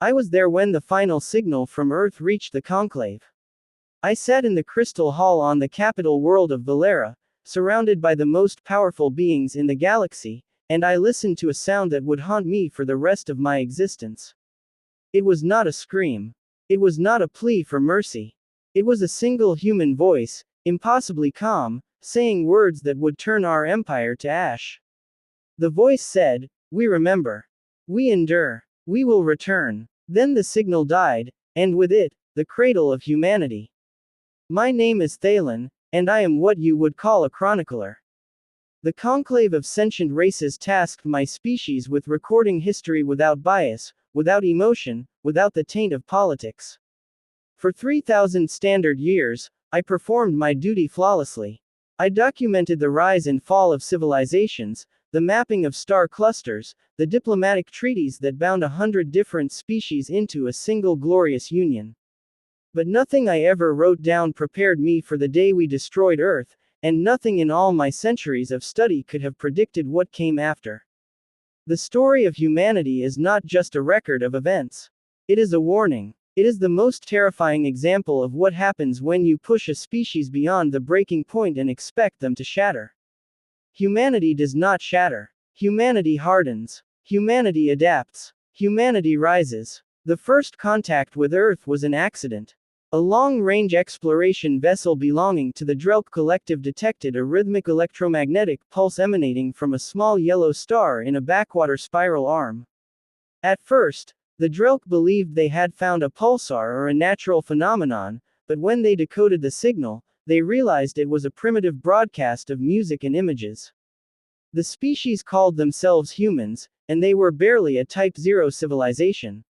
I was there when the final signal from Earth reached the Conclave. I sat in the crystal hall on the capital world of Valera, surrounded by the most powerful beings in the galaxy, and I listened to a sound that would haunt me for the rest of my existence. It was not a scream. It was not a plea for mercy. It was a single human voice, impossibly calm, saying words that would turn our empire to ash. The voice said, "We remember. We endure. We will return." Then the signal died, and with it, the cradle of humanity. My name is Thalen, and I am what you would call a chronicler. The conclave of sentient races tasked my species with recording history without bias, without emotion, without the taint of politics. For 3,000 standard years, I performed my duty flawlessly. I documented the rise and fall of civilizations, the mapping of star clusters, the diplomatic treaties that bound 100 different species into a single glorious union. But nothing I ever wrote down prepared me for the day we destroyed Earth, and nothing in all my centuries of study could have predicted what came after. The story of humanity is not just a record of events. It is a warning. It is the most terrifying example of what happens when you push a species beyond the breaking point and expect them to shatter. Humanity does not shatter. Humanity hardens. Humanity adapts. Humanity rises. The first contact with Earth was an accident. A long-range exploration vessel belonging to the Drelk Collective detected a rhythmic electromagnetic pulse emanating from a small yellow star in a backwater spiral arm. At first, the Drelk believed they had found a pulsar or a natural phenomenon, but when they decoded the signal, they realized it was a primitive broadcast of music and images. The species called themselves humans, and they were barely a Type 0 civilization.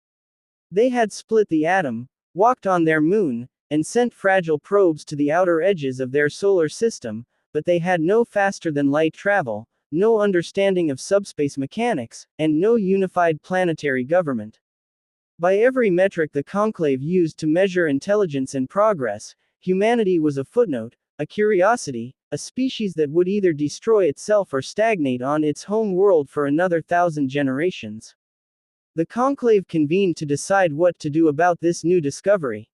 They had split the atom, walked on their moon, and sent fragile probes to the outer edges of their solar system, but they had no faster-than-light travel, no understanding of subspace mechanics, and no unified planetary government. By every metric the Conclave used to measure intelligence and progress, humanity was a footnote, a curiosity, a species that would either destroy itself or stagnate on its home world for another 1,000 generations. The Conclave convened to decide what to do about this new discovery.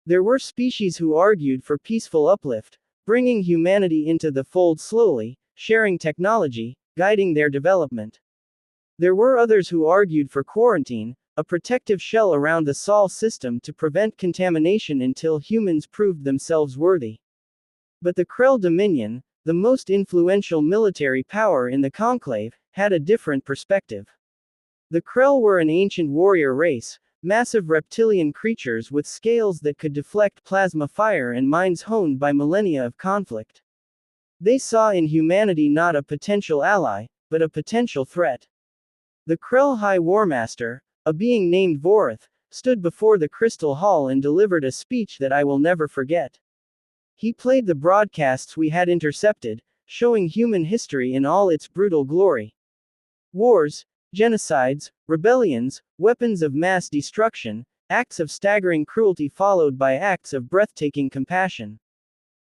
There were species who argued for peaceful uplift, bringing humanity into the fold slowly, sharing technology, guiding their development. There were others who argued for quarantine, a protective shell around the Sol system to prevent contamination until humans proved themselves worthy. But the Krell Dominion, the most influential military power in the Conclave, had a different perspective. The Krell were an ancient warrior race, massive reptilian creatures with scales that could deflect plasma fire and minds honed by millennia of conflict. They saw in humanity not a potential ally, but a potential threat. The Krell High Warmaster, a being named Vorith, stood before the Crystal Hall and delivered a speech that I will never forget. He played the broadcasts we had intercepted, showing human history in all its brutal glory. Wars, genocides, rebellions, weapons of mass destruction, acts of staggering cruelty followed by acts of breathtaking compassion.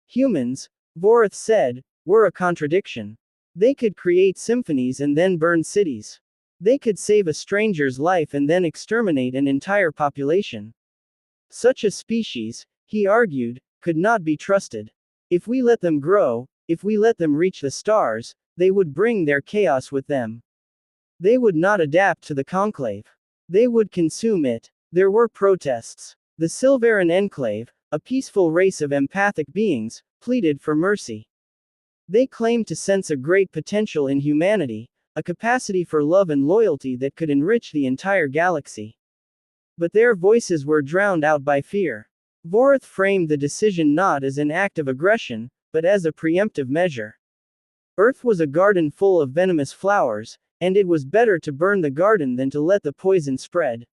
Humans, Vorith said, were a contradiction. They could create symphonies and then burn cities. They could save a stranger's life and then exterminate an entire population. Such a species, he argued, could not be trusted. If we let them grow, if we let them reach the stars, they would bring their chaos with them. They would not adapt to the Conclave. They would consume it. There were protests. The Silveran Enclave, a peaceful race of empathic beings, pleaded for mercy. They claimed to sense a great potential in humanity, a capacity for love and loyalty that could enrich the entire galaxy. But their voices were drowned out by fear. Vorith framed the decision not as an act of aggression, but as a preemptive measure. Earth was a garden full of venomous flowers, and it was better to burn the garden than to let the poison spread.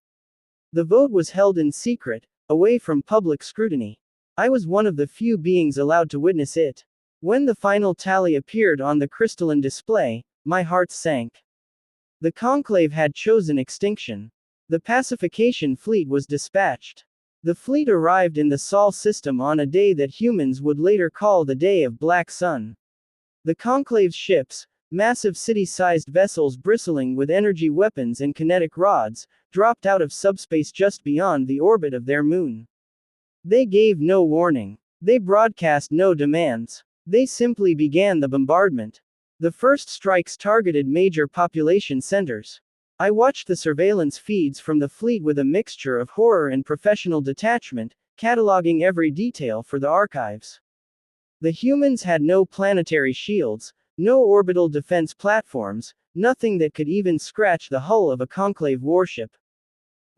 The vote was held in secret, away from public scrutiny. I was one of the few beings allowed to witness it. When the final tally appeared on the crystalline display, my heart sank. The Conclave had chosen extinction. The pacification fleet was dispatched. The fleet arrived in the Sol system on a day that humans would later call the Day of Black Sun. The Conclave's ships, massive city-sized vessels bristling with energy weapons and kinetic rods, dropped out of subspace just beyond the orbit of their moon. They gave no warning. They broadcast no demands. They simply began the bombardment. The first strikes targeted major population centers. I watched the surveillance feeds from the fleet with a mixture of horror and professional detachment, cataloging every detail for the archives. The humans had no planetary shields, no orbital defense platforms, nothing that could even scratch the hull of a Conclave warship.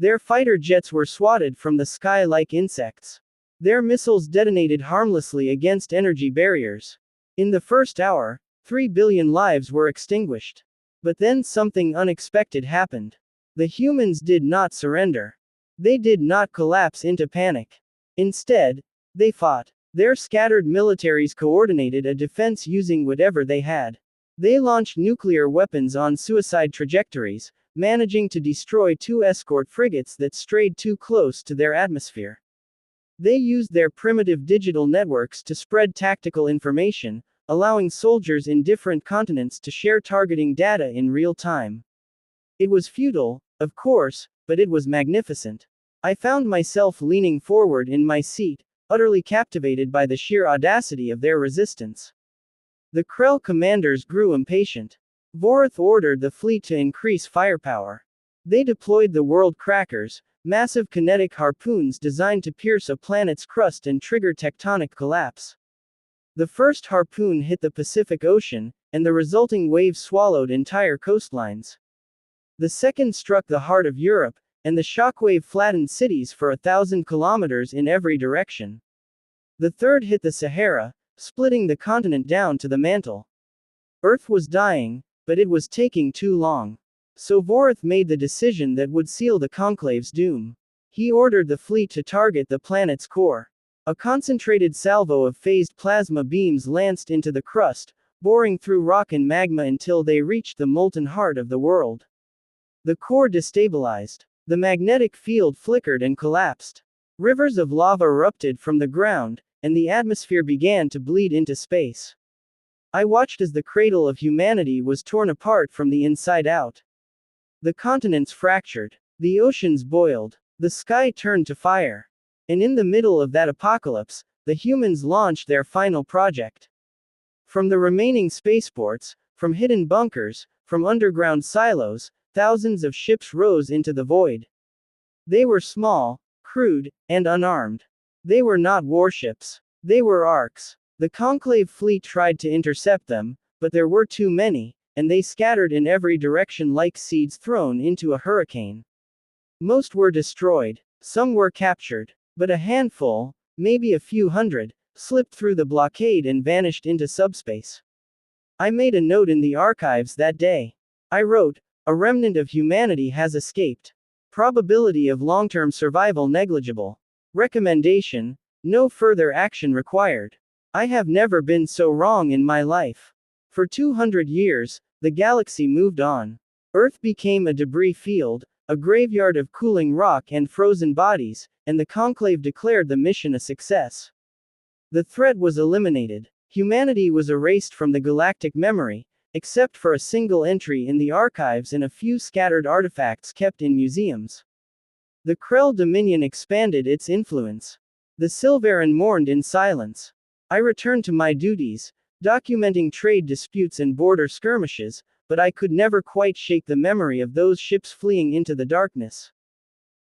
Their fighter jets were swatted from the sky like insects. Their missiles detonated harmlessly against energy barriers. In the first hour, 3 billion lives were extinguished. But then something unexpected happened. The humans did not surrender. They did not collapse into panic. Instead, they fought. Their scattered militaries coordinated a defense using whatever they had. They launched nuclear weapons on suicide trajectories, managing to destroy 2 escort frigates that strayed too close to their atmosphere. They used their primitive digital networks to spread tactical information, allowing soldiers in different continents to share targeting data in real time. It was futile, of course, but it was magnificent. I found myself leaning forward in my seat, utterly captivated by the sheer audacity of their resistance. The Krell commanders grew impatient. Vorath ordered the fleet to increase firepower. They deployed the world crackers, massive kinetic harpoons designed to pierce a planet's crust and trigger tectonic collapse. The first harpoon hit the Pacific Ocean, and the resulting wave swallowed entire coastlines. The second struck the heart of Europe, and the shockwave flattened cities for 1,000 kilometers in every direction. The third hit the Sahara, splitting the continent down to the mantle. Earth was dying, but it was taking too long. So Vorath made the decision that would seal the Conclave's doom. He ordered the fleet to target the planet's core. A concentrated salvo of phased plasma beams lanced into the crust, boring through rock and magma until they reached the molten heart of the world. The core destabilized. The magnetic field flickered and collapsed. Rivers of lava erupted from the ground, and the atmosphere began to bleed into space. I watched as the cradle of humanity was torn apart from the inside out. The continents fractured. The oceans boiled. The sky turned to fire. And in the middle of that apocalypse, the humans launched their final project. From the remaining spaceports, from hidden bunkers, from underground silos, thousands of ships rose into the void. They were small, crude, and unarmed. They were not warships. They were arcs. The Conclave fleet tried to intercept them, but there were too many, and they scattered in every direction like seeds thrown into a hurricane. Most were destroyed. Some were captured. But a handful, maybe a few hundred, slipped through the blockade and vanished into subspace. I made a note in the archives that day. I wrote, "A remnant of humanity has escaped. Probability of long-term survival negligible. Recommendation: no further action required." I have never been so wrong in my life. For 200 years, the galaxy moved on. Earth became a debris field, a graveyard of cooling rock and frozen bodies, and the Conclave declared the mission a success. The threat was eliminated. Humanity was erased from the galactic memory, except for a single entry in the archives and a few scattered artifacts kept in museums. The Krell Dominion expanded its influence. The Silveran mourned in silence. I returned to my duties, documenting trade disputes and border skirmishes, but I could never quite shake the memory of those ships fleeing into the darkness.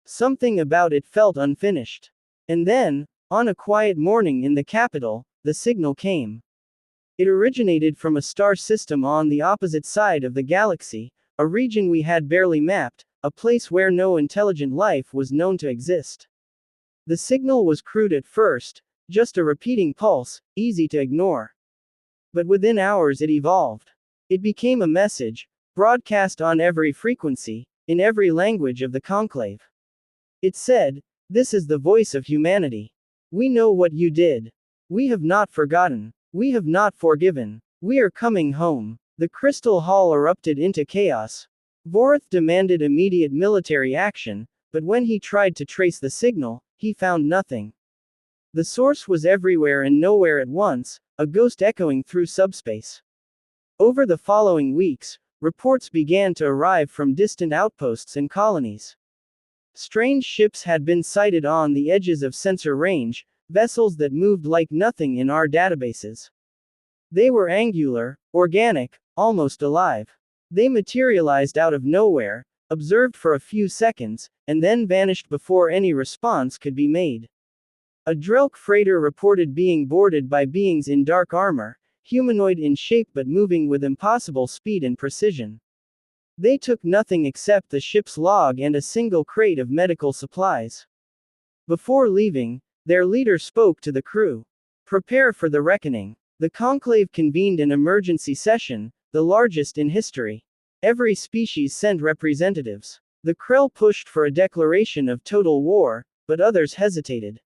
Something about it felt unfinished. And then, on a quiet morning in the capital, the signal came. It originated from a star system on the opposite side of the galaxy, a region we had barely mapped, a place where no intelligent life was known to exist. The signal was crude at first, just a repeating pulse, easy to ignore. But within hours it evolved. It became a message, broadcast on every frequency, in every language of the Conclave. It said, "This is the voice of humanity. We know what you did. We have not forgotten. We have not forgiven. We are coming home." The crystal hall erupted into chaos. Vorath demanded immediate military action, but when he tried to trace the signal, he found nothing. The source was everywhere and nowhere at once, a ghost echoing through subspace. Over the following weeks, reports began to arrive from distant outposts and colonies. Strange ships had been sighted on the edges of sensor range, vessels that moved like nothing in our databases. They were angular, organic, almost alive. They materialized out of nowhere, observed for a few seconds, and then vanished before any response could be made. A Drelk freighter reported being boarded by beings in dark armor, humanoid in shape but moving with impossible speed and precision. They took nothing except the ship's log and a single crate of medical supplies. Before leaving, their leader spoke to the crew. Prepare for the reckoning. The Conclave convened an emergency session, the largest in history. Every species sent representatives. The Krell pushed for a declaration of total war, but others hesitated.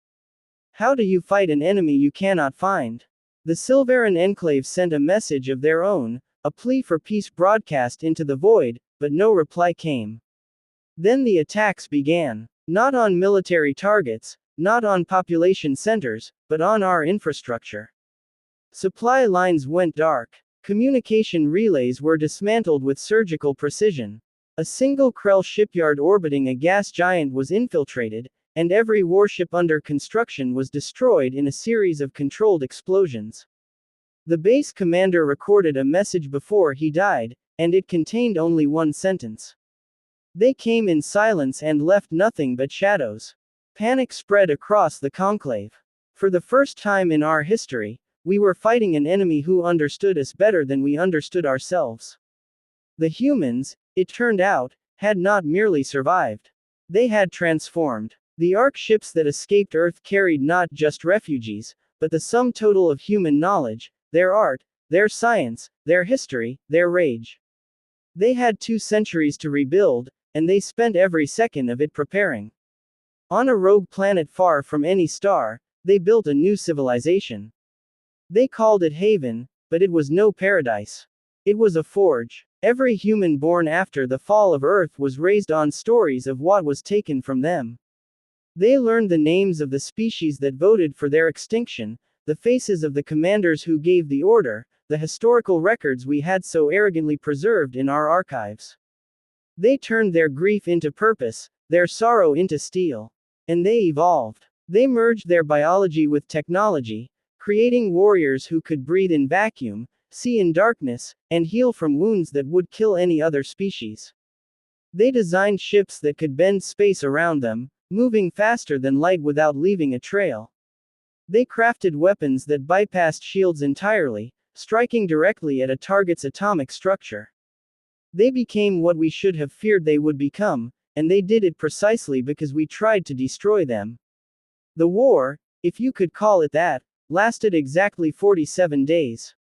How do you fight an enemy you cannot find? The Silveran Enclave sent a message of their own, a plea for peace broadcast into the void, but no reply came. Then the attacks began. Not on military targets, not on population centers, but on our infrastructure. Supply lines went dark. Communication relays were dismantled with surgical precision. A single Krell shipyard orbiting a gas giant was infiltrated, and every warship under construction was destroyed in a series of controlled explosions. The base commander recorded a message before he died, and it contained only one sentence. They came in silence and left nothing but shadows. Panic spread across the Conclave. For the first time in our history, we were fighting an enemy who understood us better than we understood ourselves. The humans, it turned out, had not merely survived. They had transformed. The Ark ships that escaped Earth carried not just refugees, but the sum total of human knowledge, their art, their science, their history, their rage. They had 2 centuries to rebuild, and they spent every second of it preparing. On a rogue planet far from any star, they built a new civilization. They called it Haven, but it was no paradise. It was a forge. Every human born after the fall of Earth was raised on stories of what was taken from them. They learned the names of the species that voted for their extinction, the faces of the commanders who gave the order, the historical records we had so arrogantly preserved in our archives. They turned their grief into purpose, their sorrow into steel. And they evolved. They merged their biology with technology, creating warriors who could breathe in vacuum, see in darkness, and heal from wounds that would kill any other species. They designed ships that could bend space around them, moving faster than light without leaving a trail. They crafted weapons that bypassed shields entirely, striking directly at a target's atomic structure. They became what we should have feared they would become, and they did it precisely because we tried to destroy them. The war, if you could call it that, lasted exactly 47 days.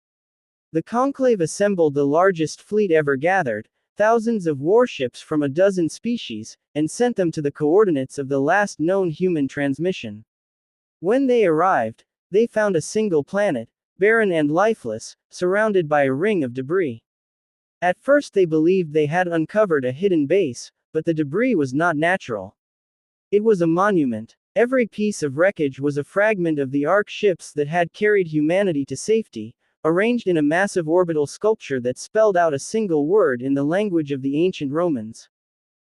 The Conclave assembled the largest fleet ever gathered, thousands of warships from a dozen species, and sent them to the coordinates of the last known human transmission. When they arrived, they found a single planet, barren and lifeless, surrounded by a ring of debris. At first they believed they had uncovered a hidden base, but the debris was not natural. It was a monument. Every piece of wreckage was a fragment of the Ark ships that had carried humanity to safety, arranged in a massive orbital sculpture that spelled out a single word in the language of the ancient Romans.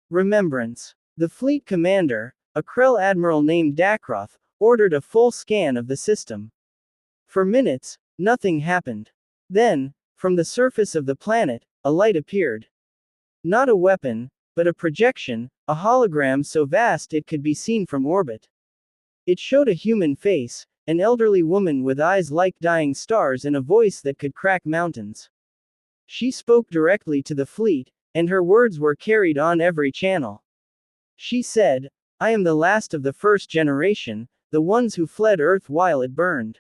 Remembrance. The fleet commander, a Krell admiral named Dakroth, ordered a full scan of the system. For minutes, nothing happened. Then, from the surface of the planet, a light appeared. Not a weapon, but a projection, a hologram so vast it could be seen from orbit. It showed a human face, an elderly woman with eyes like dying stars and a voice that could crack mountains. She spoke directly to the fleet, and her words were carried on every channel. She said, "I am the last of the first generation, the ones who fled Earth while it burned.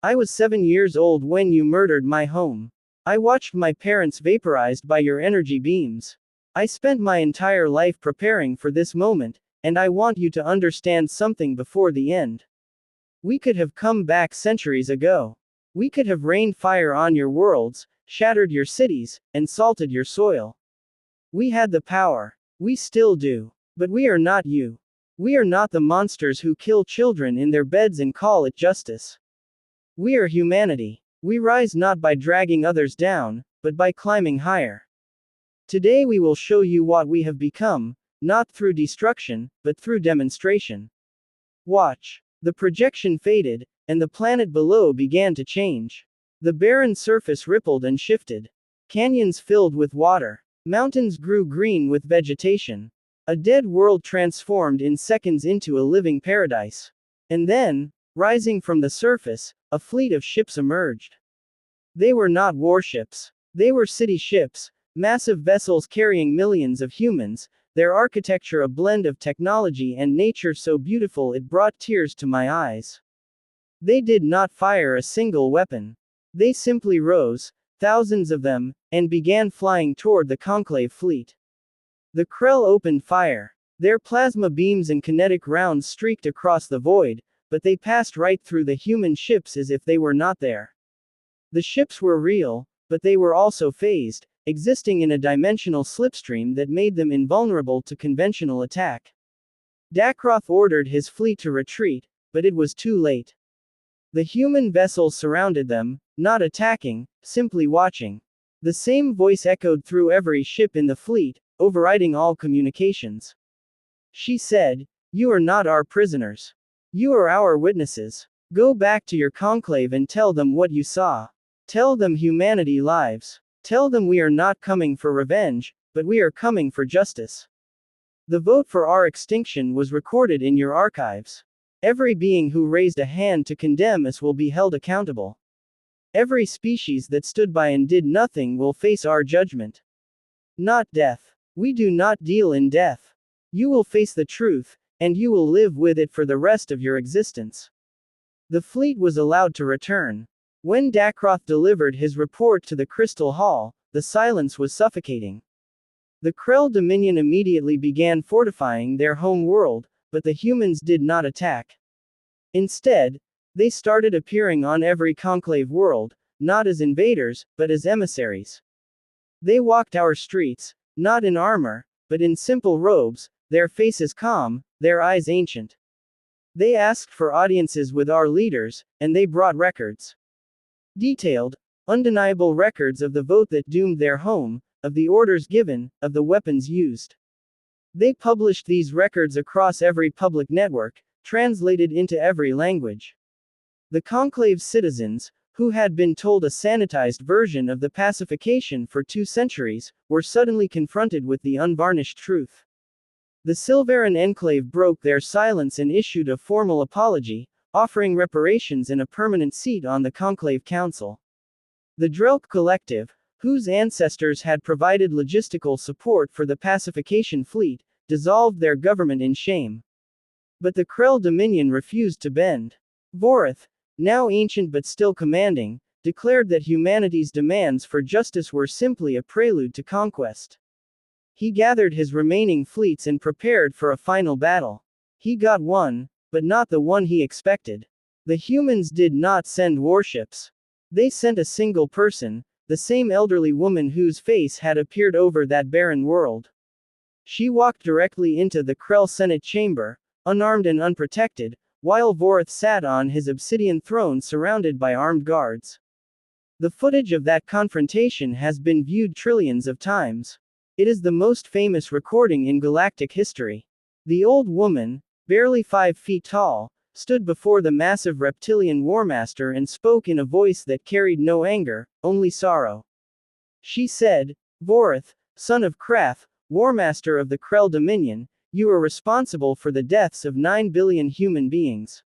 I was 7 years old when you murdered my home. I watched my parents vaporized by your energy beams. I spent my entire life preparing for this moment, and I want you to understand something before the end. We could have come back centuries ago. We could have rained fire on your worlds, shattered your cities, and salted your soil. We had the power. We still do. But we are not you. We are not the monsters who kill children in their beds and call it justice. We are humanity. We rise not by dragging others down, but by climbing higher. Today we will show you what we have become, not through destruction, but through demonstration. Watch. The projection faded, and the planet below began to change. The barren surface rippled and shifted. Canyons filled with water. Mountains grew green with vegetation. A dead world transformed in seconds into a living paradise. And then, rising from the surface, a fleet of ships emerged. They were not warships. They were city ships, massive vessels carrying millions of humans, their architecture a blend of technology and nature so beautiful it brought tears to my eyes. They did not fire a single weapon. They simply rose, thousands of them, and began flying toward the Conclave fleet. The Krell opened fire. Their plasma beams and kinetic rounds streaked across the void, but they passed right through the human ships as if they were not there. The ships were real, but they were also phased, existing in a dimensional slipstream that made them invulnerable to conventional attack. Dakroth ordered his fleet to retreat, but it was too late. The human vessels surrounded them, not attacking, simply watching. The same voice echoed through every ship in the fleet, overriding all communications. She said, "You are not our prisoners. You are our witnesses. Go back to your conclave and tell them what you saw. Tell them humanity lives. Tell them we are not coming for revenge, but we are coming for justice. The vote for our extinction was recorded in your archives. Every being who raised a hand to condemn us will be held accountable. Every species that stood by and did nothing will face our judgment. Not death. We do not deal in death. You will face the truth, and you will live with it for the rest of your existence." The fleet was allowed to return. When Dakroth delivered his report to the Crystal Hall, the silence was suffocating. The Krell Dominion immediately began fortifying their home world, but the humans did not attack. Instead, they started appearing on every conclave world, not as invaders, but as emissaries. They walked our streets, not in armor, but in simple robes, their faces calm, their eyes ancient. They asked for audiences with our leaders, and they brought records. Detailed, undeniable records of the vote that doomed their home, of the orders given, of the weapons used. They published these records across every public network, translated into every language. The Conclave's citizens, who had been told a sanitized version of the pacification for 2 centuries, were suddenly confronted with the unvarnished truth. The Silveran Enclave broke their silence and issued a formal apology, offering reparations and a permanent seat on the Conclave Council. The Drelk Collective, whose ancestors had provided logistical support for the pacification fleet, dissolved their government in shame. But the Krell Dominion refused to bend. Vorith, now ancient but still commanding, declared that humanity's demands for justice were simply a prelude to conquest. He gathered his remaining fleets and prepared for a final battle. He got one, but not the one he expected. The humans did not send warships. They sent a single person, the same elderly woman whose face had appeared over that barren world. She walked directly into the Krell Senate chamber, unarmed and unprotected, while Vorith sat on his obsidian throne surrounded by armed guards. The footage of that confrontation has been viewed trillions of times. It is the most famous recording in galactic history. The old woman, barely 5 feet tall, stood before the massive reptilian warmaster and spoke in a voice that carried no anger, only sorrow. She said, "Vorith, son of Krath, warmaster of the Krell Dominion, you are responsible for the deaths of 9 billion human beings.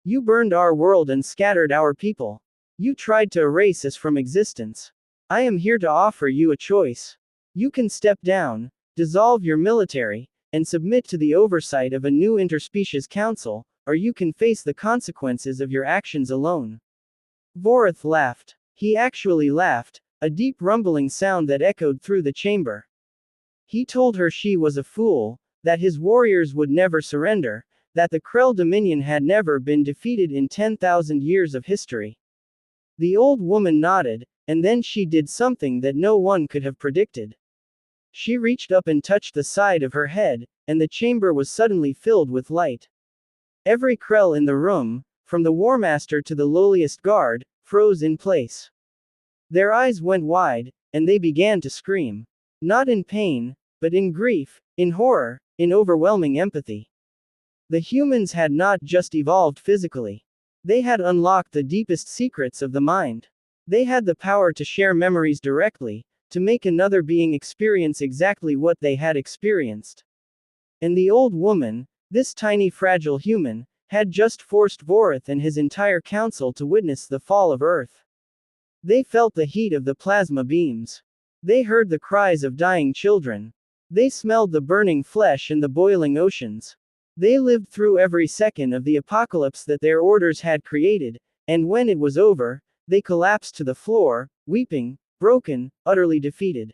You burned our world and scattered our people. You tried to erase us from existence. I am here to offer you a choice. You can step down, dissolve your military, and submit to the oversight of a new interspecies council, or you can face the consequences of your actions alone." Vorith laughed. He actually laughed, a deep rumbling sound that echoed through the chamber. He told her she was a fool, that his warriors would never surrender, that the Krell Dominion had never been defeated in 10,000 years of history. The old woman nodded, and then she did something that no one could have predicted. She reached up and touched the side of her head, and the chamber was suddenly filled with light. Every Krell in the room, from the warmaster to the lowliest guard, froze in place. Their eyes went wide, and they began to scream. Not in pain, but in grief, in horror, in overwhelming empathy. The humans had not just evolved physically. They had unlocked the deepest secrets of the mind. They had the power to share memories directly, to make another being experience exactly what they had experienced. And the old woman, this tiny fragile human, had just forced Vorith and his entire council to witness the fall of Earth. They felt the heat of the plasma beams. They heard the cries of dying children. They smelled the burning flesh and the boiling oceans. They lived through every second of the apocalypse that their orders had created, and when it was over, they collapsed to the floor, weeping, broken, utterly defeated.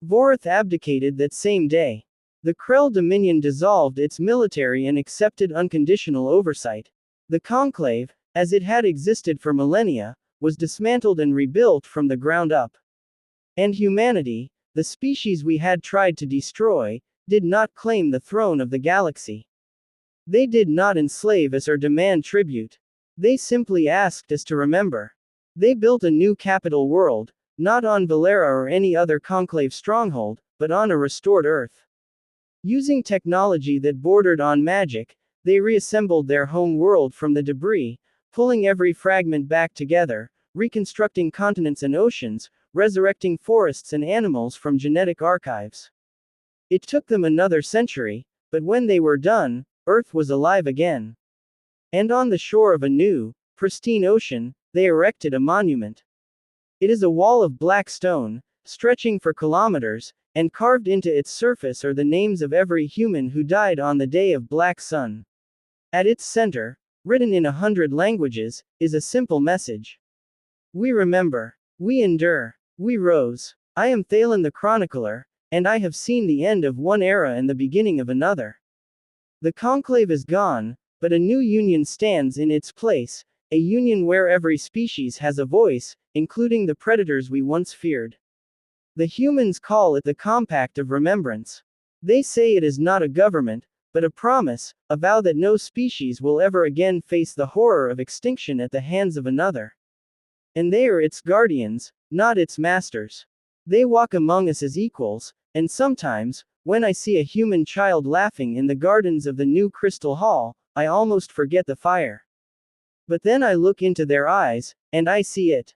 Vorith abdicated that same day. The Krell Dominion dissolved its military and accepted unconditional oversight. The Conclave, as it had existed for millennia, was dismantled and rebuilt from the ground up. And humanity, the species we had tried to destroy, did not claim the throne of the galaxy. They did not enslave us or demand tribute. They simply asked us to remember. They built a new capital world, not on Valera or any other Conclave stronghold, but on a restored Earth. Using technology that bordered on magic, they reassembled their home world from the debris, pulling every fragment back together, reconstructing continents and oceans, resurrecting forests and animals from genetic archives. It took them another century, but when they were done, Earth was alive again. And on the shore of a new, pristine ocean, they erected a monument. It is a wall of black stone, stretching for kilometers, and carved into its surface are the names of every human who died on the day of Black Sun. At its center, written in 100 languages, is a simple message. We remember. We endure. We rose. I am Thalen the chronicler, and I have seen the end of one era and the beginning of another. The Conclave is gone, but a new union stands in its place, a union where every species has a voice, including the predators we once feared. The humans call it the Compact of Remembrance. They say it is not a government, but a promise, a vow that no species will ever again face the horror of extinction at the hands of another. And they are its guardians, not its masters. They walk among us as equals, and sometimes, when I see a human child laughing in the gardens of the new Crystal Hall, I almost forget the fire. But then I look into their eyes, and I see it.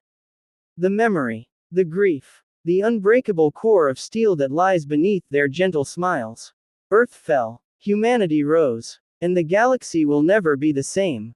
The memory. The grief. The unbreakable core of steel that lies beneath their gentle smiles. Earth fell. Humanity rose. And the galaxy will never be the same.